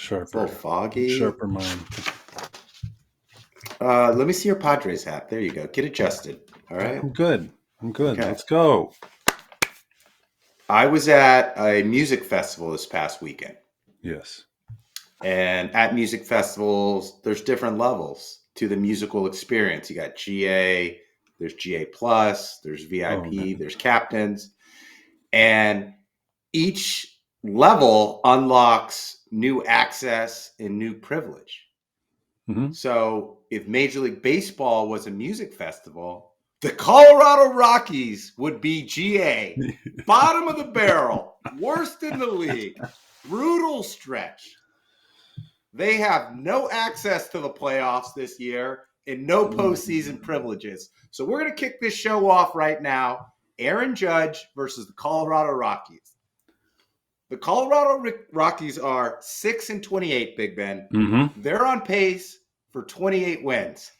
Sharper. It's a little foggy. Sharper mind. Let me see your Padres hat. There you go. Get adjusted. All right. I'm good. Okay. Let's go. I was at a music festival this past weekend. Yes. And at music festivals, there's different levels to the musical experience. You got GA, there's GA plus, there's VIP, there's captains. And each level unlocks new access and new privilege. Mm-hmm. So if Major League Baseball was a music festival, the Colorado Rockies would be GA, bottom of the barrel, worst in the league, brutal stretch. They have no access to the playoffs this year and no postseason privileges. So we're going to kick this show off right now. Aaron Judge versus the Colorado Rockies. The Colorado Rockies are 6-28, Big Ben. Mm-hmm. They're on pace for 28 wins.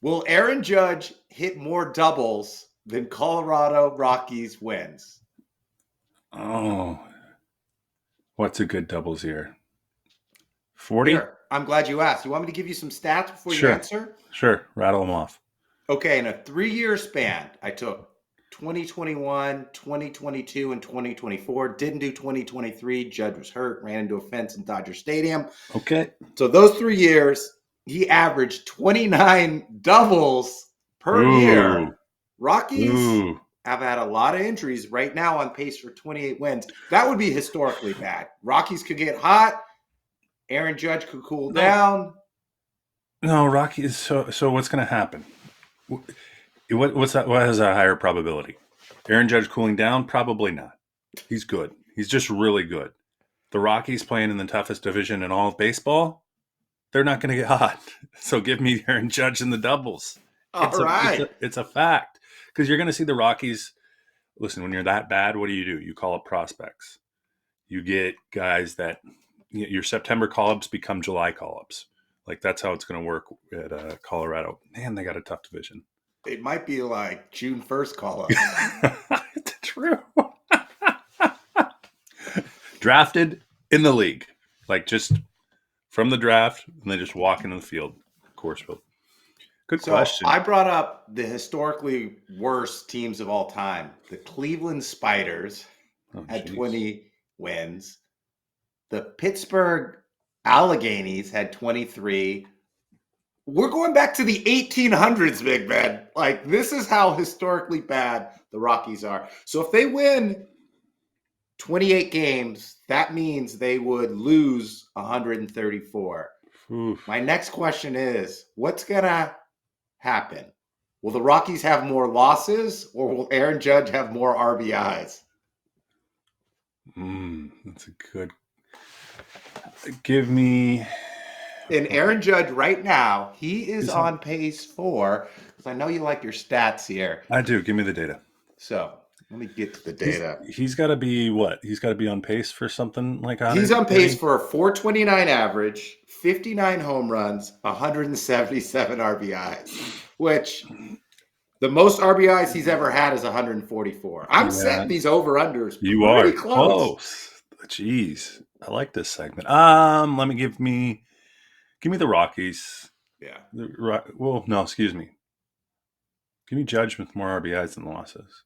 Will Aaron Judge hit more doubles than Colorado Rockies wins? Oh, what's a good doubles year? 40? Here, I'm glad you asked. You want me to give you some stats before you answer? Sure. Rattle them off. Okay, in a 3-year span, I took 2021, 2022, and 2024. Didn't do 2023. Judge was hurt, ran into a fence in Dodger Stadium. Okay. So those 3 years, he averaged 29 doubles per year. Rockies have had a lot of injuries, right now on pace for 28 wins. That would be historically bad. Rockies could get hot. Aaron Judge could cool down. No, Rockies. So what's going to happen? What's that? What has a higher probability? Aaron Judge cooling down? Probably not. He's good. He's just really good. The Rockies playing in the toughest division in all of baseball, they're not going to get hot. So give me Aaron Judge in the doubles. All right. It's a fact. Because you're going to see the Rockies. Listen, when you're that bad, what do? You call up prospects. You get guys that your September call-ups become July call-ups. Like that's how it's going to work at Colorado. Man, they got a tough division. It might be like June 1st call-up. It's true. Drafted in the league. Like just from the draft, and they just walk into the field, Coors Field. Good question. I brought up the historically worst teams of all time. The Cleveland Spiders had 20 wins. The Pittsburgh Alleghenies had 23. We're going back to the 1800s, Big Ben. Like, this is how historically bad the Rockies are. So if they win 28 games, that means they would lose 134. Oof. My next question is, what's going to happen? Will the Rockies have more losses, or will Aaron Judge have more RBIs? That's a good. Give me. And Aaron Judge right now, he is on pace for, because I know you like your stats here. I do. Give me the data. So let me get to the data. He's got to be what? He's got to be on pace for something like that. He's on pace for a 429 average, 59 home runs, 177 RBIs, which the most RBIs he's ever had is 144. I'm setting these over-unders pretty close. Jeez. I like this segment. Let me give me the Rockies. Yeah. Excuse me. Give me Judge with more RBIs than losses.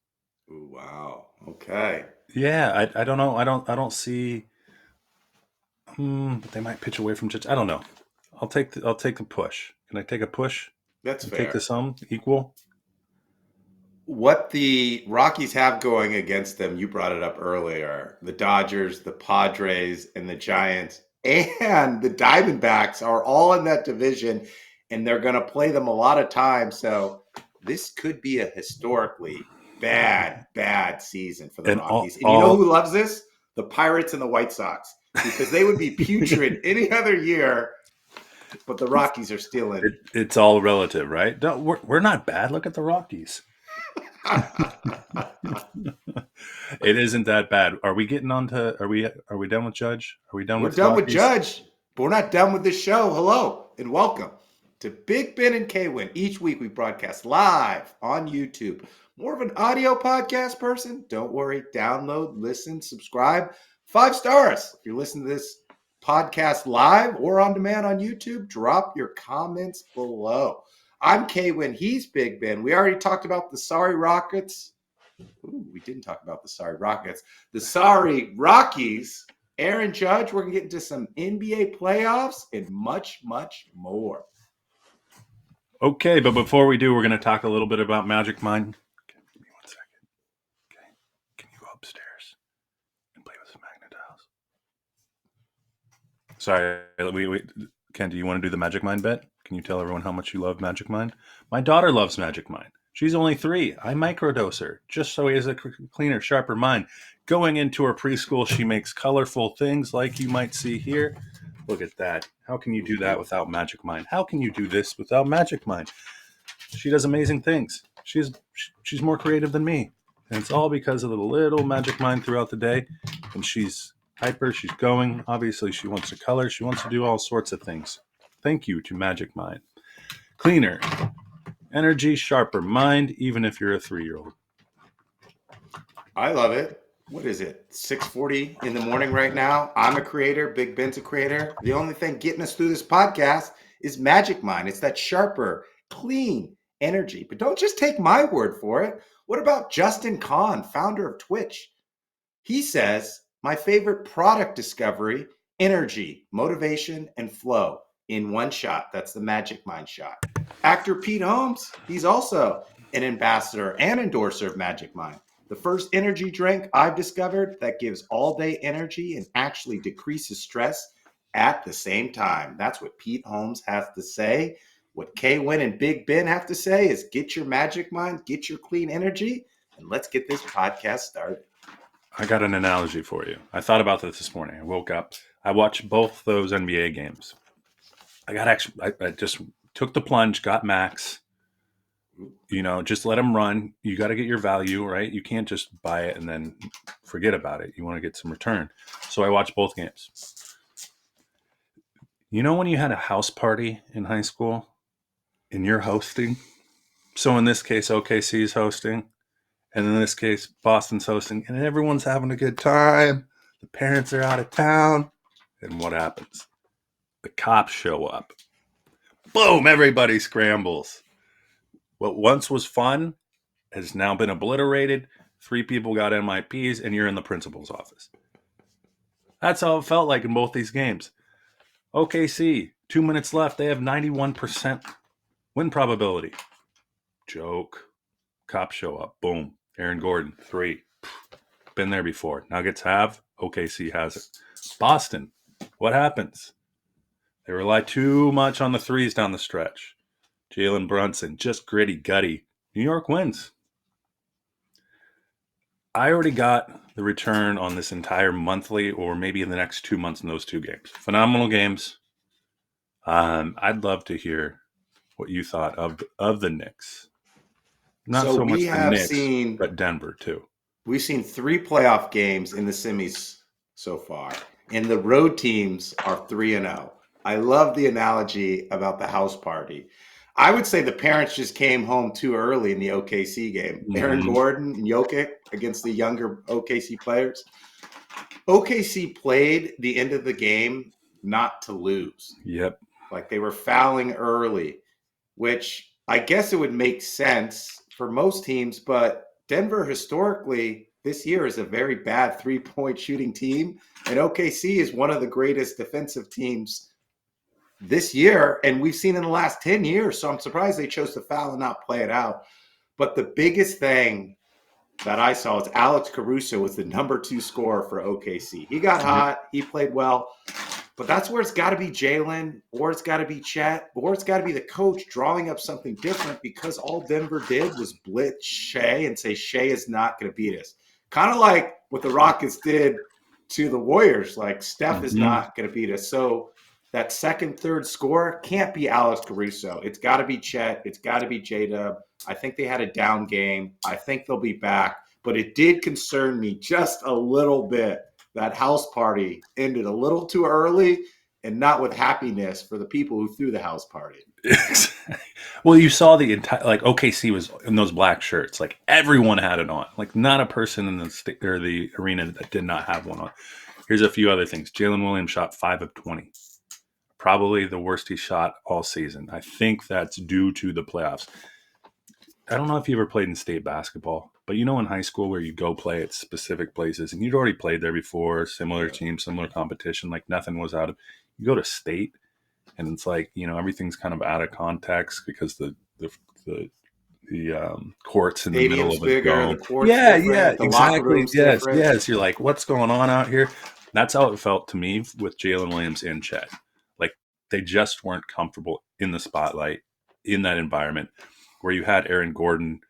Ooh, wow. Okay. Yeah, I don't know. I don't see. But they might pitch away from Judge. I don't know. I'll take the push. Can I take a push? That's fair. Take the sum equal. What the Rockies have going against them, you brought it up earlier. The Dodgers, the Padres, and the Giants, and the Diamondbacks are all in that division, and they're going to play them a lot of times. So this could be a historically bad season for the Rockies. And you know who loves this? The Pirates and the White Sox, because they would be putrid any other year, but the Rockies are still in. It's all relative, right? We're not bad. Look at the Rockies. It isn't that bad. Are we getting on to? Are we done with Judge? We're done with Judge, but we're not done with this show. Hello and welcome to Big Ben and K Winn. Each week we broadcast live on YouTube. More of an audio podcast person? Don't worry. Download, listen, subscribe. 5 stars if you're listening to this podcast live or on demand on YouTube, drop your comments below. I'm K Winn. He's Big Ben. We already talked about the sorry Rockets. Ooh, we didn't talk about the sorry Rockets. The sorry Rockies. Aaron Judge. We're going to get into some NBA playoffs and much, much more. Okay, but before we do, we're going to talk a little bit about Magic Mind. Okay, give me 1 second. Okay, can you go upstairs and play with some magnet tiles? Sorry, Ken, do you want to do the Magic Mind bet? Can you tell everyone how much you love Magic Mind? My daughter loves Magic Mind. She's only 3. I microdose her just so he has a cleaner, sharper mind. Going into her preschool, she makes colorful things like you might see here. Look at that. How can you do that without Magic Mind? How can you do this without Magic Mind? She does amazing things. She's more creative than me. And it's all because of the little Magic Mind throughout the day. And she's hyper, she's going. Obviously, she wants to color. She wants to do all sorts of things. Thank you to Magic Mind. Cleaner, energy, sharper mind, even if you're a 3-year-old. I love it. What is it? 6:40 in the morning right now. I'm a creator. Big Ben's a creator. The only thing getting us through this podcast is Magic Mind. It's that sharper, clean energy. But don't just take my word for it. What about Justin Kahn, founder of Twitch? He says, my favorite product discovery, energy, motivation, and flow in one shot. That's the Magic Mind shot. Actor Pete Holmes, he's also an ambassador and endorser of Magic Mind. The first energy drink I've discovered that gives all day energy and actually decreases stress at the same time. That's what Pete Holmes has to say. What K Winn and Big Ben have to say is get your Magic Mind, get your clean energy, and let's get this podcast started. I got an analogy for you. I thought about this morning. I woke up. I watched both those NBA games. I just took the plunge, got max. Just let them run. You got to get your value, right? You can't just buy it and then forget about it. You want to get some return. So I watched both games. When you had a house party in high school and you're hosting? So in this case, OKC is hosting. And in this case, Boston's hosting. And everyone's having a good time. The parents are out of town. And what happens? The cops show up. Boom! Everybody scrambles. What once was fun has now been obliterated. 3 people got MIPs, and you're in the principal's office. That's how it felt like in both these games. OKC, 2 minutes left. They have 91% win probability. Joke. Cops show up. Boom. Aaron Gordon, 3. Been there before. Nuggets have. OKC has it. Boston, what happens? They rely too much on the threes down the stretch. Jalen Brunson, just gritty, gutty. New York wins. I already got the return on this entire monthly or maybe in the next 2 months in those 2 games. Phenomenal games. I'd love to hear what you thought of the Knicks. Not so much the Knicks, but Denver too. We've seen 3 playoff games in the semis so far, and the road teams are 3-0. I love the analogy about the house party. I would say the parents just came home too early in the OKC game. Mm-hmm. Aaron Gordon and Jokic against the younger OKC players. OKC played the end of the game not to lose. Yep. Like they were fouling early, which I guess it would make sense for most teams, but Denver historically this year is a very bad 3-point shooting team, and OKC is one of the greatest defensive teams this year, and we've seen in the last 10 years, so I'm surprised they chose to foul and not play it out. But the biggest thing that I saw is Alex Caruso was the number 2 scorer for OKC. He got hot, he played well, but that's where it's got to be Jalen, or it's got to be Chet, or it's got to be the coach drawing up something different, because all Denver did was blitz Shea and say Shea is not going to beat us. Kind of like what the Rockets did to the Warriors, like Steph is not going to beat us. So that second, third scorer can't be Alex Caruso. It's got to be Chet. It's got to be J-Dub. I think they had a down game. I think they'll be back. But it did concern me just a little bit. That house party ended a little too early and not with happiness for the people who threw the house party. Well, you saw the entire, like OKC was in those black shirts. Like everyone had it on. Like not a person in the arena that did not have one on. Here's a few other things. Jalen Williams shot 5 of 20. Probably the worst he shot all season. I think that's due to the playoffs. I don't know if you ever played in state basketball, but in high school where you go play at specific places and you'd already played there before, similar team, similar competition, like nothing was out of. You go to state and it's like, everything's kind of out of context because the court's in the middle Stadium's of a bigger, the dome. court's Yeah, different, the locker exactly. room's Yes, different. yes. You're like, what's going on out here? That's how it felt to me with Jalen Williams and Chet. Like they just weren't comfortable in the spotlight in that environment where you had Aaron Gordon,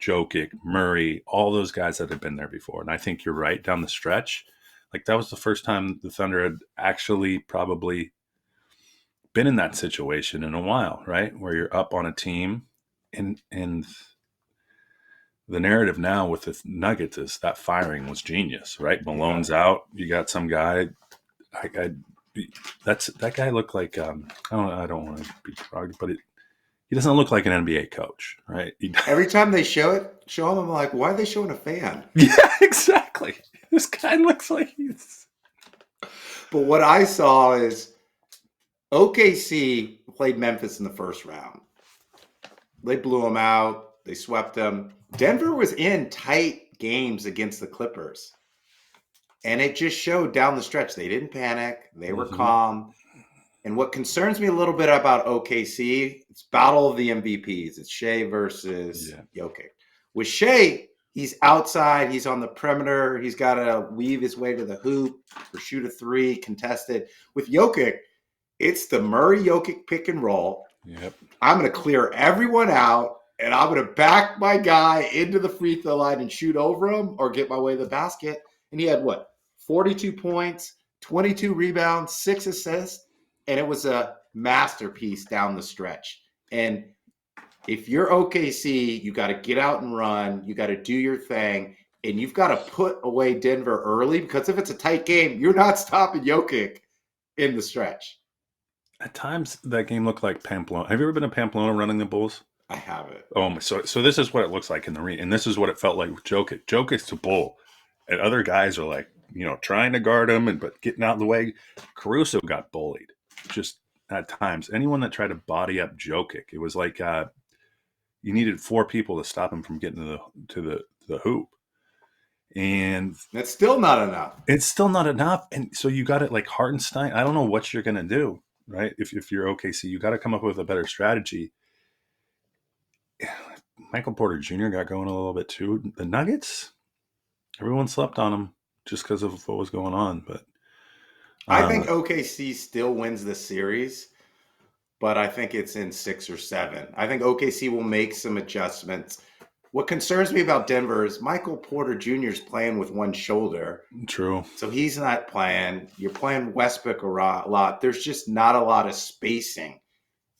Jokic, Murray, all those guys that had been there before. And I think you're right down the stretch. Like that was the first time the Thunder had actually probably been in that situation in a while, right? Where you're up on a team and the narrative now with the Nuggets is that firing was genius, right? Malone's out. You got some guy. That guy looked like I don't want to be derogatory, but he doesn't look like an NBA coach, right? Every time they show him, I'm like, why are they showing a fan? Yeah, exactly. This guy looks like he's. But what I saw is OKC played Memphis in the first round. They blew them out. They swept them. Denver was in tight games against the Clippers. And it just showed down the stretch. They didn't panic. They were calm. And what concerns me a little bit about OKC, it's battle of the MVPs. It's Shea versus Jokic. With Shea, he's outside. He's on the perimeter. He's got to weave his way to the hoop or shoot a three, contested. With Jokic, it's the Murray-Jokic pick and roll. Yep. I'm going to clear everyone out, and I'm going to back my guy into the free throw line and shoot over him or get my way to the basket. And he had, 42 points, 22 rebounds, 6 assists, and it was a masterpiece down the stretch. And if you're OKC, you got to get out and run. You got to do your thing, and you've got to put away Denver early because if it's a tight game, you're not stopping Jokic in the stretch. At times, that game looked like Pamplona. Have you ever been to Pamplona running the Bulls? I haven't. Oh, so this is what it looks like in the arena, and this is what it felt like with Jokic. Jokic's a bull, and other guys are like, trying to guard him, but getting out of the way. Caruso got bullied, just at times. Anyone that tried to body up Jokic, it was like you needed 4 people to stop him from getting to the hoop, and that's still not enough. It's still not enough, and so you got it like Hartenstein. I don't know what you're gonna do, right? If you're OKC, you got to come up with a better strategy. Michael Porter Jr. got going a little bit too. The Nuggets, everyone slept on them just because of what was going on. But I think OKC still wins this series, but I think it's in 6 or 7. I think OKC will make some adjustments. What concerns me about Denver is Michael Porter Jr. is playing with one shoulder. True. So he's not playing. You're playing Westbrook a lot. There's just not a lot of spacing.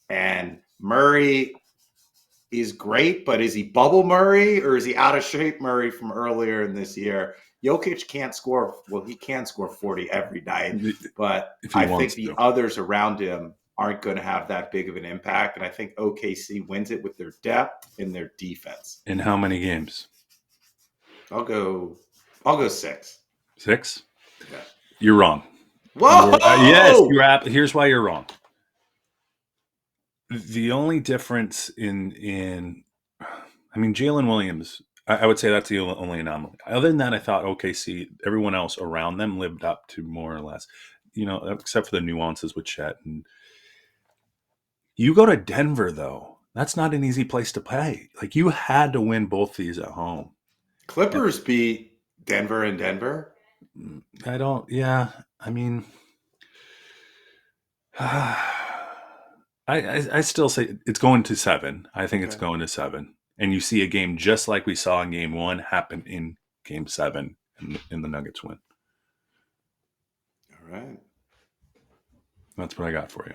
And Murray is great, but is he bubble Murray or is he out of shape Murray from earlier in this year? Jokic can't score. Well, he can score 40 every night, but I think the others around him aren't going to have that big of an impact. And I think OKC wins it with their depth and their defense. In how many games? I'll go 6. 6? Yeah. You're wrong. Whoa! Yes, here's why you're wrong. The only difference in Jalen Williams, I would say that's the only anomaly. Other than that, I thought OKC, everyone else around them lived up to more or less, except for the nuances with Chet. And you go to Denver, though, that's not an easy place to play. Like, you had to win both these at home. Clippers beat Denver in Denver? I still say it's going to 7. I think it's going to 7. And you see a game just like we saw in game 1 happen in game 7 and the Nuggets win. All right. That's what I got for you.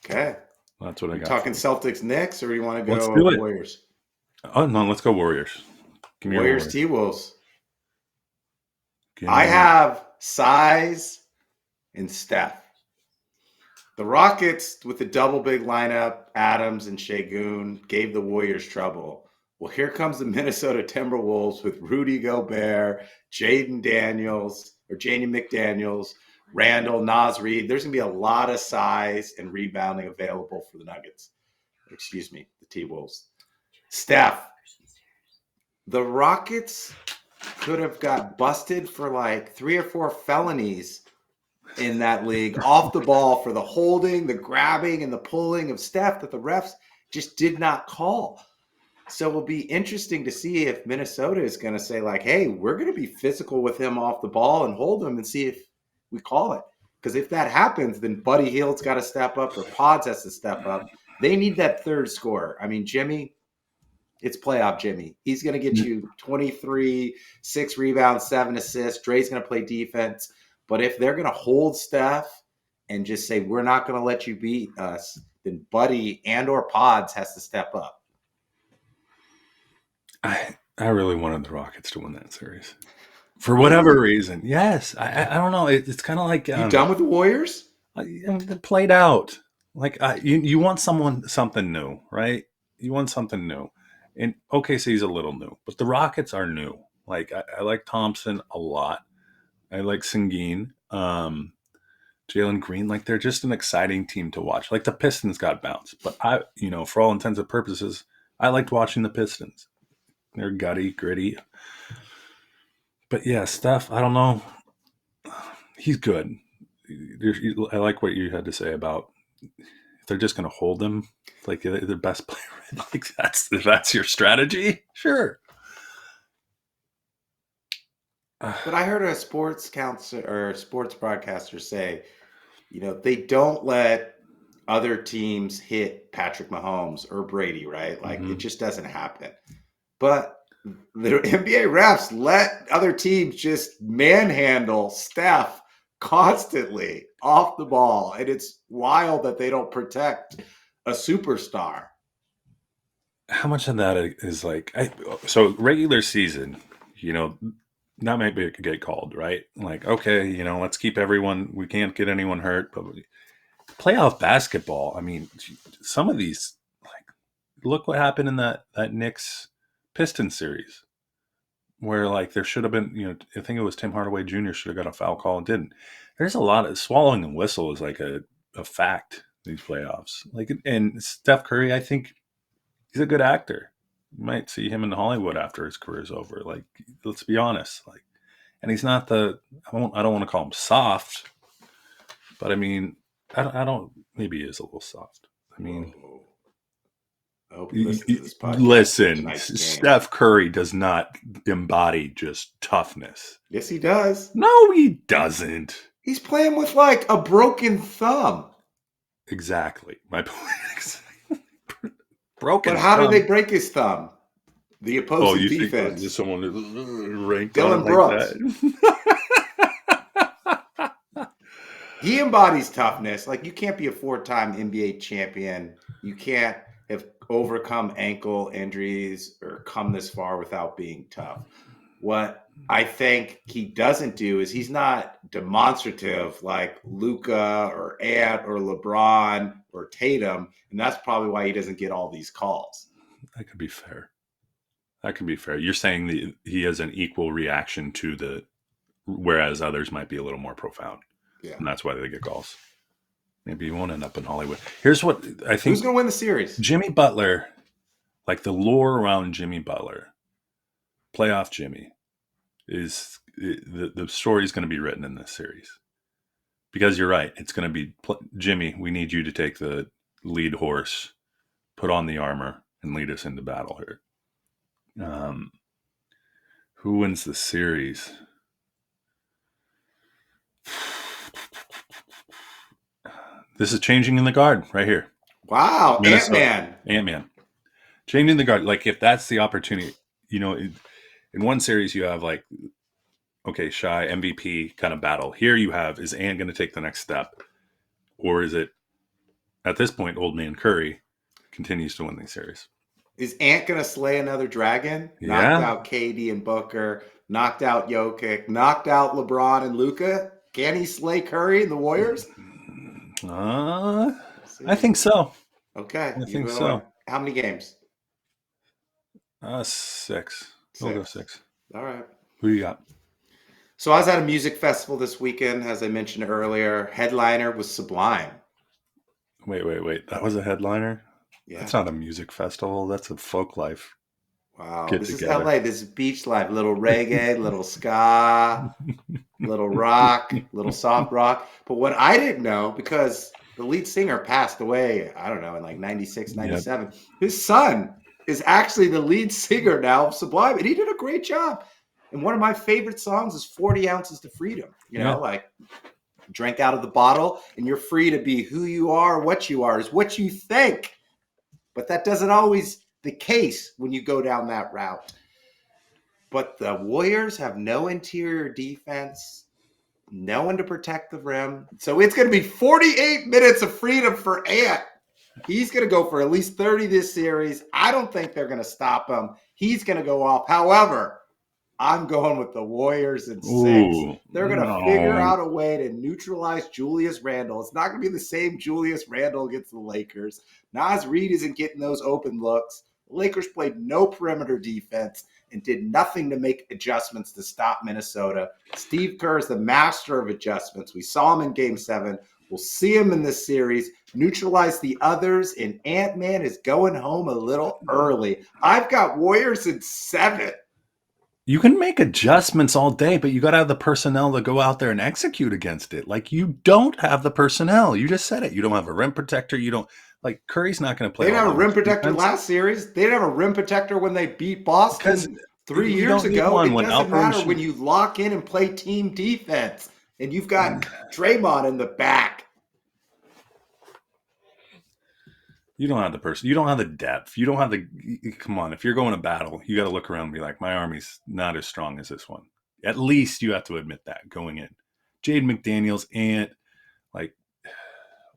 Okay. That's what I got. Talking Celtics Knicks, or you want to go Warriors? Oh, no, let's go Warriors. Give me Warriors T-Wolves. I have size and Steph. The Rockets, with the double big lineup, Adams and Şengün, gave the Warriors trouble. Well, here comes the Minnesota Timberwolves with Rudy Gobert, Jaden McDaniels, Randall, Naz Reid. There's going to be a lot of size and rebounding available for the Nuggets. Excuse me, the T-Wolves. Steph, the Rockets could have got busted for like 3 or 4 felonies in that league off the ball for the holding, the grabbing, and the pulling of Steph that the refs just did not call. So it'll be interesting to see if Minnesota is going to say, like, hey, we're going to be physical with him off the ball and hold him and see if we call it. Because if that happens, then Buddy Hield's got to step up or Pods has to step up. They need that third scorer. I mean, Jimmy, it's playoff Jimmy. He's going to get you 23, 6 rebounds, 7 assists. Dre's going to play defense. But if they're going to hold Steph and just say, we're not going to let you beat us, then Buddy and or Pods has to step up. I really wanted the Rockets to win that series for whatever reason. Yes, I don't know. It's kind of like you done with the Warriors? It played out. Like you want something new, right? You want something new, and OKC's a little new, but the Rockets are new. Like I like Thompson a lot. I like Sengun, Jalen Green. Like they're just an exciting team to watch. Like the Pistons got bounced, but for all intents and purposes, I liked watching the Pistons. They're gritty. But yeah, Steph, I don't know. He's good. I like what you had to say about if they're just going to hold him, like the best player. Like that's your strategy. Sure. But I heard a sports counselor or sports broadcaster say, they don't let other teams hit Patrick Mahomes or Brady, right? Like it just doesn't happen. But the NBA refs let other teams just manhandle Steph constantly off the ball. And it's wild that they don't protect a superstar. How much of that is like, so regular season, that might get called, right? Like, okay, let's keep everyone, we can't get anyone hurt, but playoff basketball, I mean, some of these, like, look what happened in that Knicks Pistons series where like there should have been, I think it was Tim Hardaway Jr. should have got a foul call and didn't. There's a lot of swallowing the whistle is like a fact, these playoffs. Like, and Steph Curry, I think he's a good actor. You might see him in Hollywood after his career's over. Like, let's be honest. Like, and he's not I don't want to call him soft, but I mean, I don't. Maybe he is a little soft. I mean, Whoa. I hope you listen to this podcast. Listen, Steph Curry does not embody just toughness. Yes, he does. No, he doesn't. He's playing with like a broken thumb. Exactly. My point. Broken. But how did they break his thumb? The opposing defense. Think someone ranked Dylan Brooks. That? He embodies toughness. Like you can't be a 4-time NBA champion. You can't have overcome ankle injuries or come this far without being tough. What I think he doesn't do is he's not demonstrative like Luka or Ant or LeBron or Tatum, and that's probably why he doesn't get all these calls. That could be fair. You're saying that he has an equal reaction to whereas others might be a little more profound. Yeah. And that's why they get calls. Maybe he won't end up in Hollywood. Here's what I think. Who's going to win the series? Jimmy Butler, like the lore around Jimmy Butler, playoff Jimmy, is the story is going to be written in this series. Because you're right. It's going to be, Jimmy, we need you to take the lead horse, put on the armor, and lead us into battle here. Who wins the series? This is changing in the guard right here. Wow, Ant-Man. Changing the guard. Like if that's the opportunity, in one series you have like, okay, Shai, MVP kind of battle. Here you have, is Ant going to take the next step? Or is it, at this point, old man Curry continues to win these series? Is Ant going to slay another dragon? Yeah. Knocked out KD and Booker, knocked out Jokic, knocked out LeBron and Luka. Can he slay Curry and the Warriors? I think so. Okay. I think so. How many games? 6. We'll go 6. 6. All right. Who you got? So I was at a music festival this weekend, as I mentioned earlier. Headliner was Sublime. Wait. That was a headliner? Yeah. That's not a music festival. That's a folk life Wow. get This is together. LA. This is beach life. Little reggae, little ska, little rock, little soft rock. But what I didn't know, because the lead singer passed away, I don't know, in like 96, Yep. 97. His son is actually the lead singer now of Sublime, and he did a great job. And one of my favorite songs is 40 Ounces to Freedom. You know, Yeah. like drink out of the bottle and you're free to be who you are. What you are is what you think. But that doesn't always the case when you go down that route. But the Warriors have no interior defense, no one to protect the rim. So it's going to be 48 minutes of freedom for Ant. He's going to go for at least 30 this series. I don't think they're going to stop him. He's going to go off. However, I'm going with the Warriors in 6. Ooh, They're going to figure no. out a way to neutralize Julius Randle. It's not going to be the same Julius Randle against the Lakers. Nas Reed isn't getting those open looks. The Lakers played no perimeter defense and did nothing to make adjustments to stop Minnesota. Steve Kerr is the master of adjustments. We saw him in Game 7. We'll see him in this series. Neutralize the others, and Ant-Man is going home a little early. I've got Warriors in 7. You can make adjustments all day, but you got to have the personnel to go out there and execute against it. Like, you don't have the personnel. You just said it. You don't have a rim protector. You don't, like, Curry's not going to play They didn't all have that a rim much protector defense last series. They didn't have a rim protector when they beat because Boston 3 you years don't need ago. one It when doesn't Alperen matter when you lock in and play team defense and you've got Draymond in the back. You don't have the person. You don't have the depth. You don't have the. Come on, if you're going to battle, you got to look around and be like, my army's not as strong as this one. At least you have to admit that going in. Jade McDaniels, Ant, like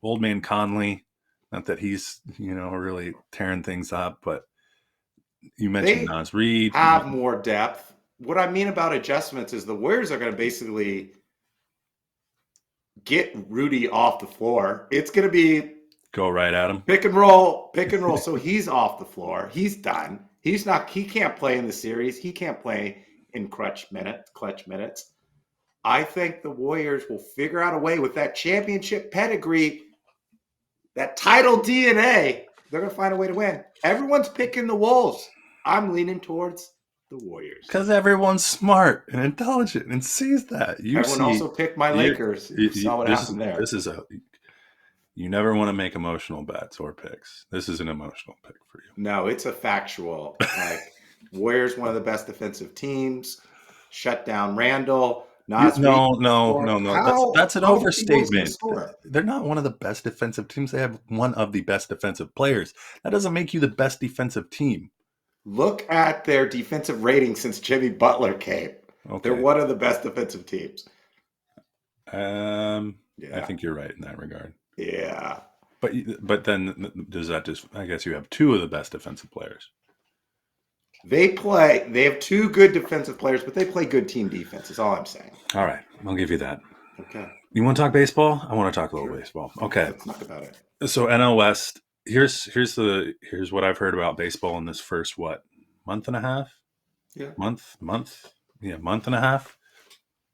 Old Man Conley. Not that he's really tearing things up, but you mentioned They Nas Reed. have more depth. What I mean about adjustments is the Warriors are going to basically get Rudy off the floor. It's going to be Go right at him. pick and roll. So he's off the floor. He's done. He can't play in the series. He can't play in clutch minutes. I think the Warriors will figure out a way with that championship pedigree, that title DNA. They're going to find a way to win. Everyone's picking the Wolves. I'm leaning towards the Warriors. Because everyone's smart and intelligent and sees that. Everyone also picked my Lakers. You saw what happened there. This is you never want to make emotional bets or picks. This is an emotional pick for you. No, it's a factual. Like, Warriors, one of the best defensive teams. Shut down Randall. No. That's an overstatement. They're not one of the best defensive teams. They have one of the best defensive players. That doesn't make you the best defensive team. Look at their defensive rating since Jimmy Butler came. Okay. They're one of the best defensive teams. I think you're right in that regard. Yeah. But then does that just, I guess you have two of the best defensive players. They have two good defensive players, but they play good team defense, is all I'm saying. All right. I'll give you that. Okay. You want to talk baseball? I want to talk a little baseball. Okay. Let's talk about it. So NL West, here's what I've heard about baseball in this first, month and a half? Yeah. Month and a half.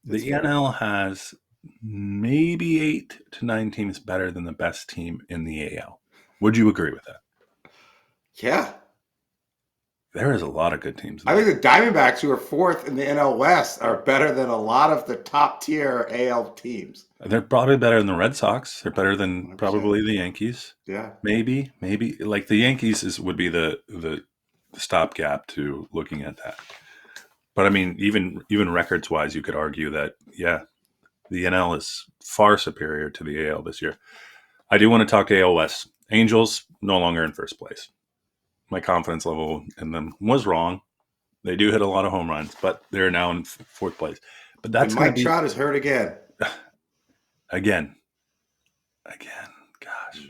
That's the fair. NL has maybe 8 to 9 teams better than the best team in the AL. Would you agree with that? Yeah. There is a lot of good teams. I think the Diamondbacks, who are 4th in the NL West, are better than a lot of the top tier AL teams. They're probably better than the Red Sox. They're better than 100%. Probably the Yankees. Yeah. Maybe. Like the Yankees would be the stopgap to looking at that. But I mean, even records wise, you could argue that, the NL is far superior to the AL this year. I do want to talk AL West. Angels no longer in first place. My confidence level in them was wrong. They do hit a lot of home runs, but they're now in 4th place. But that's Mike Trout is hurt again. Again. Gosh.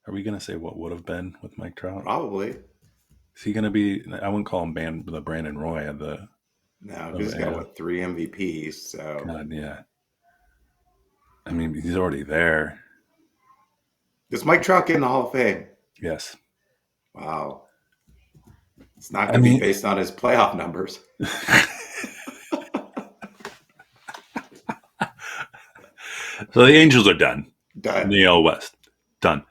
Are we going to say what would have been with Mike Trout? Probably. Is he going to be? I wouldn't call him the Brandon Roy of the. No, he's got 3 MVPs. So God, yeah. I mean, he's already there. Does Mike Trout get in the Hall of Fame? Yes. Wow. It's not I going to be mean, based on his playoff numbers. so the Angels are done. Done. The AL West done.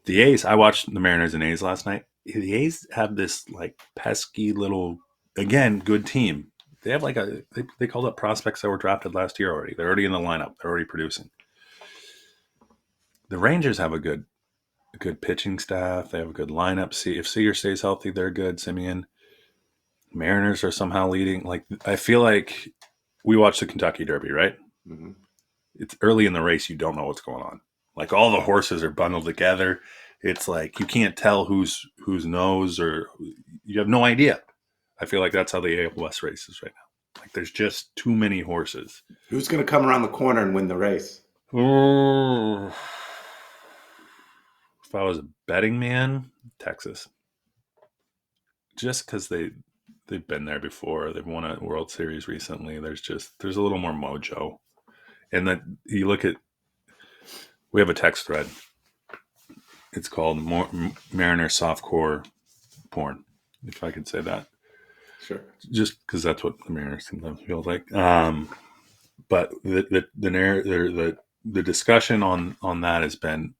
The A's. I watched the Mariners and A's last night. The A's have this like pesky little, again, good team. They have like they called up prospects that were drafted last year already. They're already in the lineup. They're already producing. The Rangers have a good pitching staff. They have a good lineup. See if Seager stays healthy, they're good. Simeon. Mariners are somehow leading. Like I feel like we watched the Kentucky Derby, right? Mm-hmm. It's early in the race. You don't know what's going on. Like all the horses are bundled together. It's like you can't tell who's nose or you have no idea. I feel like that's how the AL West race is right now. Like there's just too many horses. Who's going to come around the corner and win the race? Oh, if I was a betting man, Texas. Just because they've been there before. They've won a World Series recently. There's a little more mojo. And that you look at, we have a text thread. It's called Mariner Softcore Porn, if I could say that. Sure. Just because that's what the Mariners sometimes feels like. But the discussion on that has been,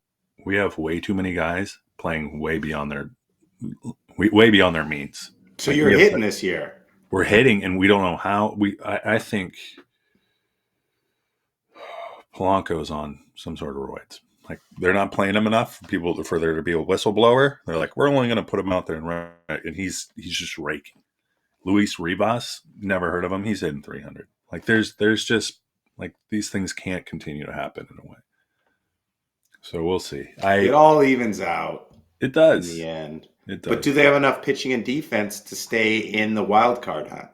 we have way too many guys playing way beyond their means. So Like you're hitting this year. We're hitting, and we don't know how. I think Polanco's on some sort of roids. Like they're not playing him enough for there to be a whistleblower. They're like, we're only going to put him out there and he's just raking. Luis Rivas, never heard of him. He's hitting 300. Like there's just like these things can't continue to happen in a way. So we'll see. It all evens out. It does in the end. It does. But do they have enough pitching and defense to stay in the wild card hunt?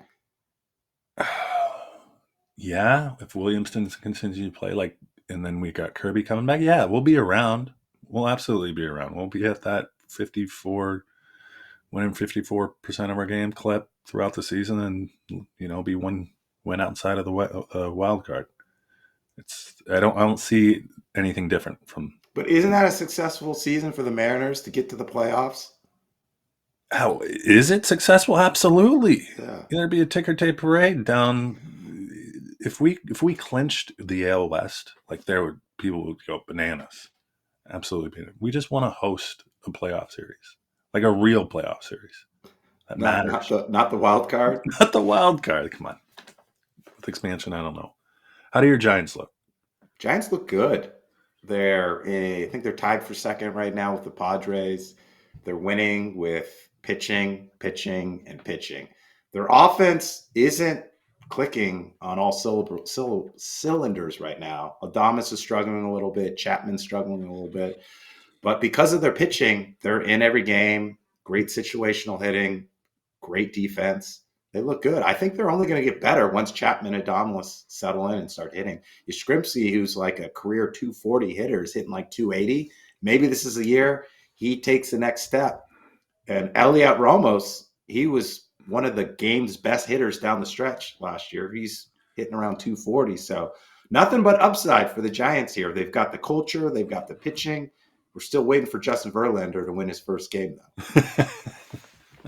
Yeah, if Williamson continues to play like, and then we got Kirby coming back, yeah, we'll be around. We'll absolutely be around. We'll be at that 54, winning 54% of our game clip throughout the season, and be one win outside of the wild card. I don't see anything different from. But isn't that a successful season for the Mariners to get to the playoffs? How is it successful? Absolutely. Yeah. There'd be a ticker tape parade down. If we clinched the AL West, like people would go bananas. Absolutely. We just want to host a playoff series, like a real playoff series that matters. Not the wild card. Not the wild card. Come on. With expansion, I don't know. How do your Giants look? Giants look good. I think they're tied for second right now with the Padres. They're winning with pitching, and pitching. Their offense isn't clicking on all cylinders right now. Adames is struggling a lit's bit. Chapman's struggling a little bit. But because of their pitching, they're in every game. Great situational hitting, great defense. They look good. I think they're only going to get better once Chapman and Adames settle in and start hitting. Yastrzemski, who's like a career 240 hitter, is hitting like 280. Maybe this is a year he takes the next step. And Eliot Ramos, he was one of the game's best hitters down the stretch last year. He's hitting around 240. So nothing but upside for the Giants here. They've got the culture. They've got the pitching. We're still waiting for Justin Verlander to win his first game, though.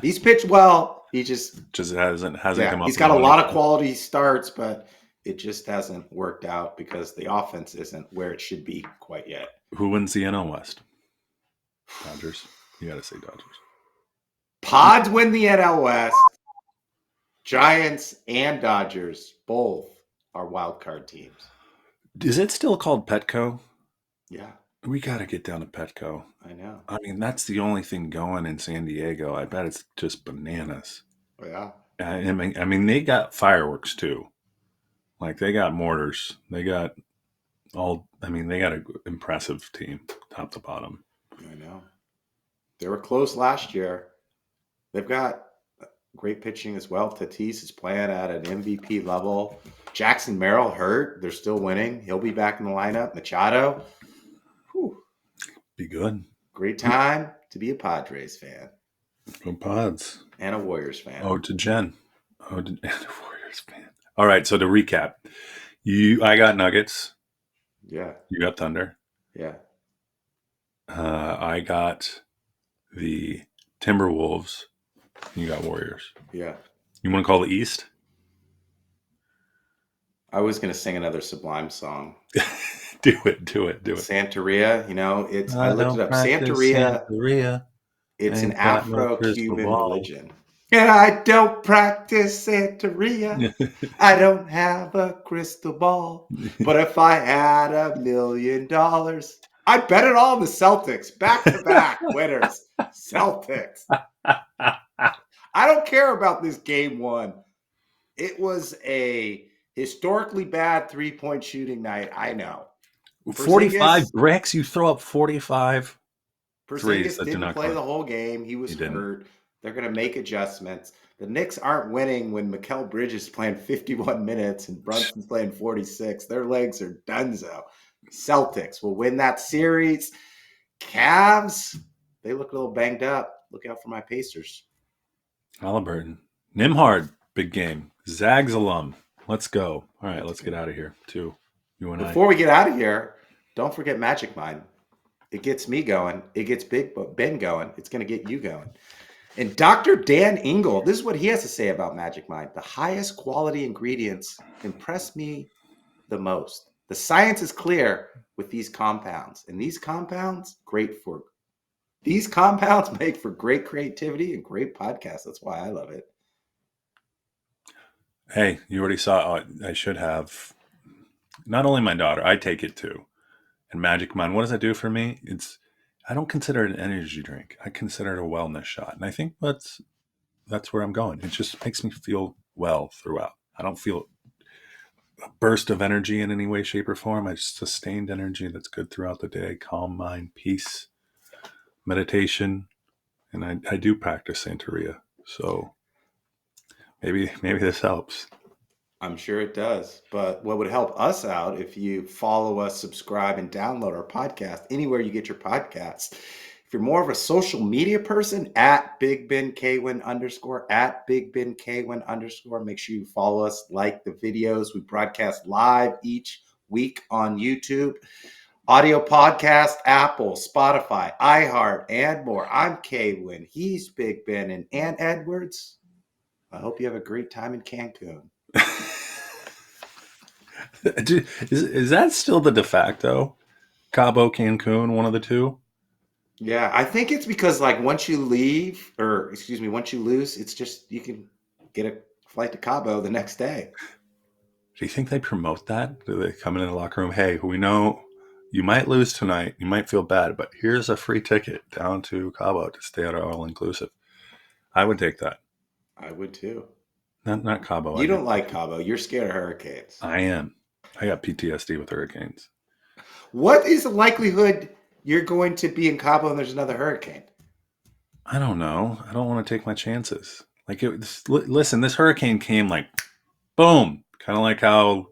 He's pitched well. He just hasn't come up. He's got a lot of quality starts, but it just hasn't worked out because the offense isn't where it should be quite yet. Who wins the NL West? Dodgers. You got to say Dodgers. Pods win the NL West. Giants and Dodgers both are wild card teams. Is it still called Petco? Yeah. We got to get down to Petco. I know. I mean, that's the only thing going in San Diego. I bet it's just bananas. Yeah. I mean, they got fireworks too. Like they got mortars. They got an impressive team, top to bottom. I know. They were close last year. They've got great pitching as well. Tatis is playing at an MVP level. Jackson Merrill hurt. They're still winning. He'll be back in the lineup. Machado. Whew. Be good. Great time to be a Padres fan. Go Pods. And a Warriors fan. Oh, to Jen. And a Warriors fan. All right, so to recap. I got Nuggets. Yeah. You got Thunder. Yeah. I got the Timberwolves You got Warriors. Yeah. You want to call the East? I was going to sing another Sublime song. Do it. Santeria, I I looked it don't up. practice Santeria, Santeria. it's an Ain't got no crystal Afro-Cuban ball. religion. And I don't practice Santeria. I don't have a crystal ball. But if I had $1 million, I'd bet it all on the Celtics. Back-to-back winners. Celtics. I don't care about this game one. It was a historically bad three-point shooting night. I know. 45 bricks? You throw up 45 threes Porzingis that do didn't not play count. the whole game. He was He didn't. hurt. They're going to make adjustments. The Knicks aren't winning when Mikal Bridges is playing 51 minutes and Brunson's playing 46. Their legs are donezo. Celtics will win that series. Cavs, they look a little banged up. Look out for my Pacers. Halliburton. Nimhard, big game. Zags alum. Let's go. All right, let's get out of here, too. You and Before we get out of here, don't forget Magic Mind. It gets me going. It gets Big Ben going. It's going to get you going. And Dr. Dan Engel, this is what he has to say about Magic Mind. The highest quality ingredients impress me the most. The science is clear with these compounds. And these compounds make for great creativity and great podcasts. That's why I love it. Hey, you already saw. I should have. Not only my daughter, I take it too. And Magic Mind, what does that do for me? I don't consider it an energy drink. I consider it a wellness shot. And I think that's where I'm going. It just makes me feel well throughout. I don't feel a burst of energy in any way, shape, or form. I just sustained energy that's good throughout the day. Calm mind, peace, meditation. And I do practice Santeria. So maybe this helps. I'm sure it does. But what would help us out if you follow us, subscribe, and download our podcast anywhere you get your podcasts. If you're more of a social media person, at Big Ben K Winn _ at Big Ben K Winn _ make sure you follow us, like the videos. We broadcast live each week on YouTube. Audio podcast, Apple, Spotify, iHeart, and more. I'm K Winn. He's Big Ben and Ann Edwards. I hope you have a great time in Cancun. Is that still the de facto? Cabo, Cancun, one of the two? Yeah, I think it's because once you lose, it's just you can get a flight to Cabo the next day. Do you think they promote that? Do they come in the locker room? Hey, we know you might lose tonight. You might feel bad, but here's a free ticket down to Cabo to stay at our all-inclusive. I would take that. I would too. Not Cabo. You don't like Cabo. You're scared of hurricanes. I am. I got PTSD with hurricanes. What is the likelihood you're going to be in Cabo and there's another hurricane? I don't know. I don't want to take my chances. Listen, this hurricane came boom. Kind of like how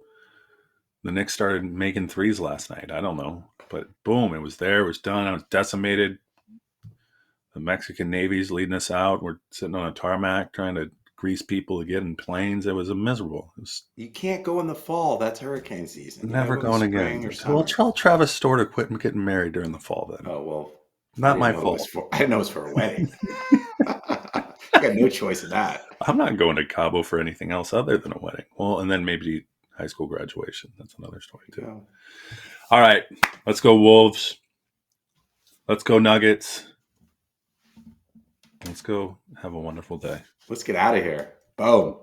the Knicks started making threes last night. I don't know. But boom, it was there. It was done. I was decimated. The Mexican Navy's leading us out. We're sitting on a tarmac trying to grease people to get in planes. It was miserable. You can't go in the fall. That's hurricane season. Never going again. Well, tell Travis Store to quit getting married during the fall then. Oh, well. Not my fault. I didn't know it was for a wedding. I got no choice in that. I'm not going to Cabo for anything else other than a wedding. Well, and then maybe high school graduation. That's another story too. Yeah. All right. Let's go Wolves. Let's go Nuggets. Let's go have a wonderful day. Let's get out of here. Boom.